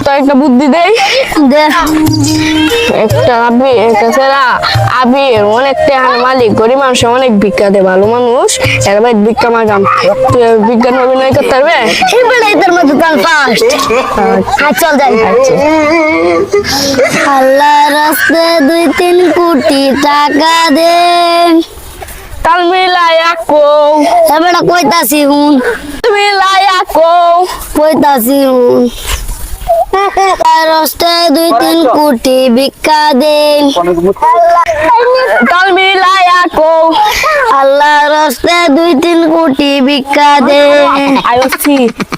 তো একটা বুদ্ধি দেই একটা আবি অনেক টাকার মালিক, গরিব মানুষ অনেক ভিক্ষা দেয়, ভালো মানুষ এর ভাই ভিক্ষা মাগাম। বিজ্ঞান অভিনয় করতে পারবে? তোর মধ্যে তার ফার্স্ট চল যাই। আল্লাহ রাস্তে 2-3 কোটি টাকা দে, তাল মিলাইয়া কো এবারে কইতাছি হুন, মিলাইয়া কো কইতাছি হুন। রাস্তে 2-3 কোটি ভিক্ষা দে, তাল মিলাইয়া কো আল্লাহ রাস্তে 2-3 কোটি ভিক্ষা দে। আইছি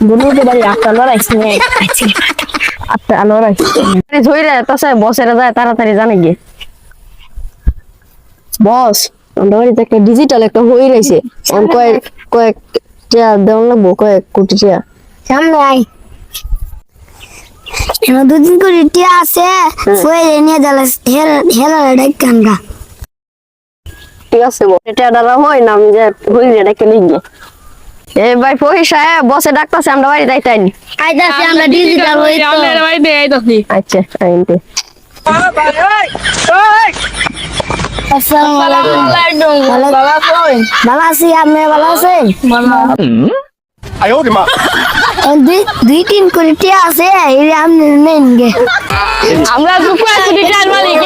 বন্ধুদের বাড়ি আটটা লড়াইছি আটটা লড়াইছি ধরে তাছে বসেরা যায় তাড়াতাড়ি জানে গিয়ে বস আমরা বাড়িতে একটা ডিজিটাল একটা হয়ে রয়েছে কয়েক কয়েক টিয়া দেওয়া লাগবো, কয়েক কোটি টিয়া। সামনে আই, 2-3 কোটি টিয়া আছে, ফুয়ে নিয়ে যাস হেলা ডাক্কানগা। ঠিক আছে এটা ডালা হয় নাম যে হই রে ডাকে লিখবে। এ ভাই ফহির সাহেব বসে ডাকতাছে আমরা বাড়ি যাইতাই নি। আইতাছি আমরা ডিজিটাল হই তো। আমরা বাড়ি দে আইতাছি। আচ্ছা আইতে আসসালামু আলাইকুম। বাবা কই? ভালো আছি, আপনি ভালো আছেন? আয়ো রে মা 2-3 কোটি টিয়া আছে, এই আপনি নেন গে। আমরা দুপুরে কোটি টাকার মালিক,